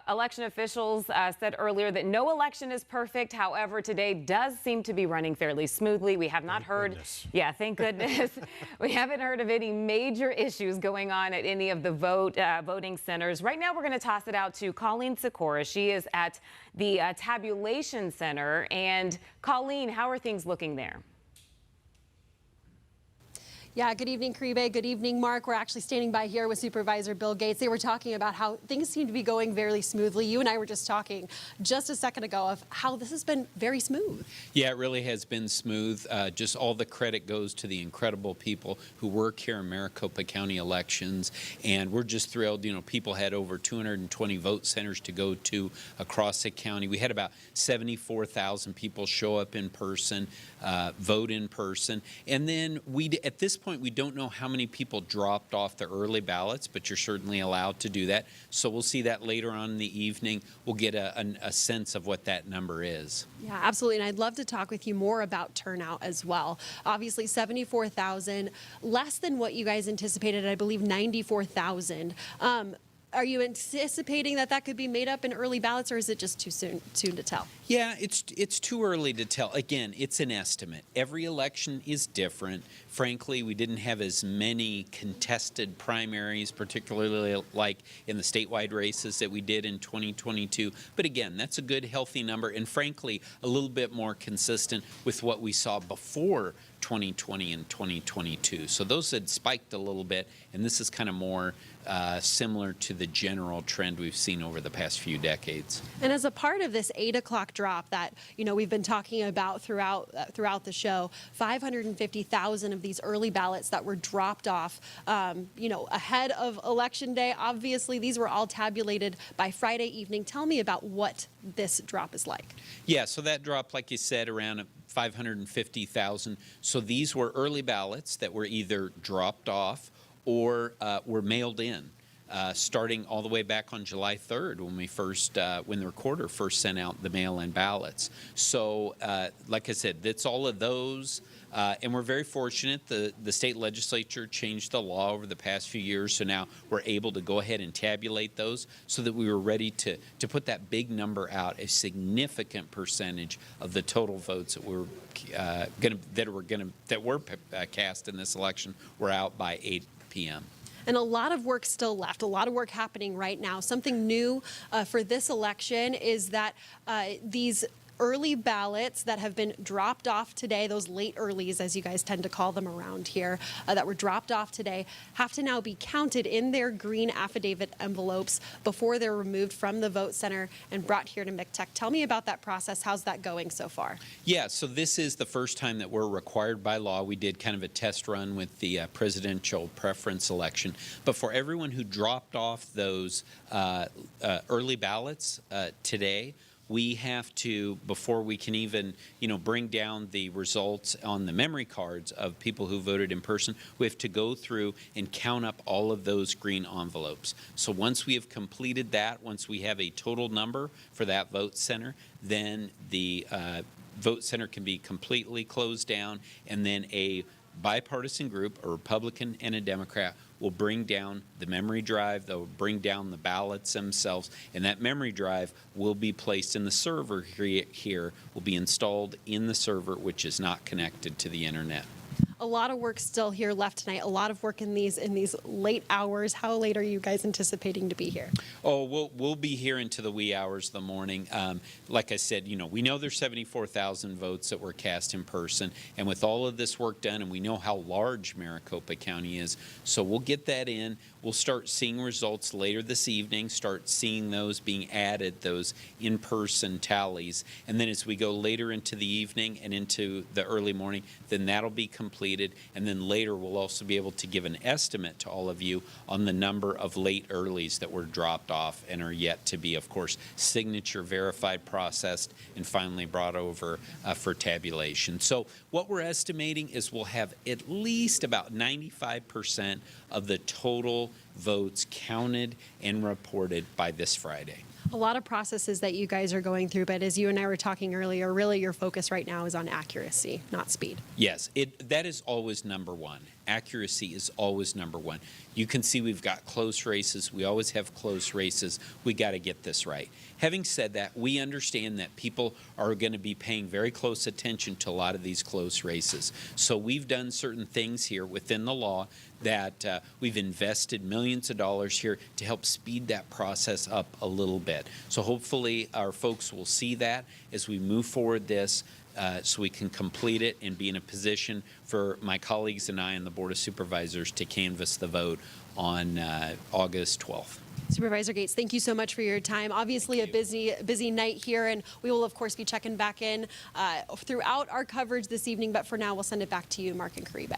Election officials said earlier that no election is perfect. However, today does seem to be running fairly smoothly. We have not heard, yeah, thank goodness. We haven't heard of any major issues going on at any of the voting centers. Right now, we're going to toss it out to Colleen Sikora. She is at the Tabulation Center. And Colleen, how are things looking there? Yeah, good evening, Caribe. Good evening, Mark. We're actually standing by here with Supervisor Bill Gates. They were talking about how things seem to be going very smoothly. You and I were just talking just a second ago of how this has been very smooth. Yeah, it really has been smooth. Just all the credit goes to the incredible people who work here in Maricopa County elections. And we're just thrilled. You know, people had over 220 vote centers to go to across the county. We had about 74,000 people show up in person, vote in person. And then at this point, we don't know how many people dropped off the early ballots, but you're certainly allowed to do that. So we'll see that later on in the evening. We'll get a sense of what that number is. Yeah, absolutely. And I'd love to talk with you more about turnout as well. Obviously, 74,000, less than what you guys anticipated, I believe 94,000. Are you anticipating that could be made up in early ballots, or is it just too soon to tell? Yeah, it's too early to tell. Again, it's an estimate. Every election is different. Frankly, we didn't have as many contested primaries, particularly like in the statewide races that we did in 2022. But again, that's a good, healthy number, and frankly, a little bit more consistent with what we saw before 2020 and 2022. So those had spiked a little bit, and this is kind of more similar to the general trend we've seen over the past few decades. And as a part of this 8 o'clock drop that we've been talking about throughout the show, 550,000 of these early ballots that were dropped off, ahead of Election Day. Obviously, these were all tabulated by Friday evening. Tell me about what this drop is like. Yeah, so that drop, like you said, around 550,000. So these were early ballots that were either dropped off or were mailed in, starting all the way back on July 3rd when the recorder first sent out the mail-in ballots. So, like I said, that's all of those. And we're very fortunate. The state legislature changed the law over the past few years, so now we're able to go ahead and tabulate those so that we were ready to put that big number out. A significant percentage of the total votes that were cast in this election were out by 8 p.m. And a lot of work still left, a lot of work happening right now. Something new for this election is that these early ballots that have been dropped off today, those late earlies, as you guys tend to call them around here, that were dropped off today, have to now be counted in their green affidavit envelopes before they're removed from the vote center and brought here to MCTEC. Tell me about that process. How's that going so far? Yeah, so this is the first time that we're required by law. We did kind of a test run with the presidential preference election. But for everyone who dropped off those early ballots today, we have to, before we can even, bring down the results on the memory cards of people who voted in person, we have to go through and count up all of those green envelopes. So once we have completed that, once we have a total number for that vote center, then the vote center can be completely closed down, and then a bipartisan group, a Republican and a Democrat, will bring down the memory drive. They'll bring down the ballots themselves, and that memory drive will be placed in the server here, will be installed in the server, which is not connected to the internet. A lot of work still here left tonight. A lot of work in these late hours. How late are you guys anticipating to be here? Oh, we'll be here into the wee hours of the morning. Like I said, we know there's 74,000 votes that were cast in person, and with all of this work done, and we know how large Maricopa County is, so we'll get that in. We'll start seeing results later this evening, start seeing those being added, those in-person tallies, and then as we go later into the evening and into the early morning, then that'll be completed, and then later we'll also be able to give an estimate to all of you on the number of late earlies that were dropped off and are yet to be, of course, signature verified, processed, and finally brought over for tabulation. So what we're estimating is we'll have at least about 95% of the total votes counted and reported by this Friday. A lot of processes that you guys are going through, but as you and I were talking earlier, really your focus right now is on accuracy, not speed. Yes, that is always number one. accuracy is always number one. You can see we've got close races. We always have close races. We got to get this right. Having said that, we understand that people are going to be paying very close attention to a lot of these close races. So we've done certain things here within the law that we've invested millions of dollars here to help speed that process up a little bit. So hopefully our folks will see that as we move forward this so we can complete it and be in a position for my colleagues and I and the Board of Supervisors to canvass the vote on August 12th. Supervisor Gates, thank you so much for your time. Obviously a busy night here, and we will of course be checking back in throughout our coverage this evening, but for now we'll send it back to you, Mark and Caribe.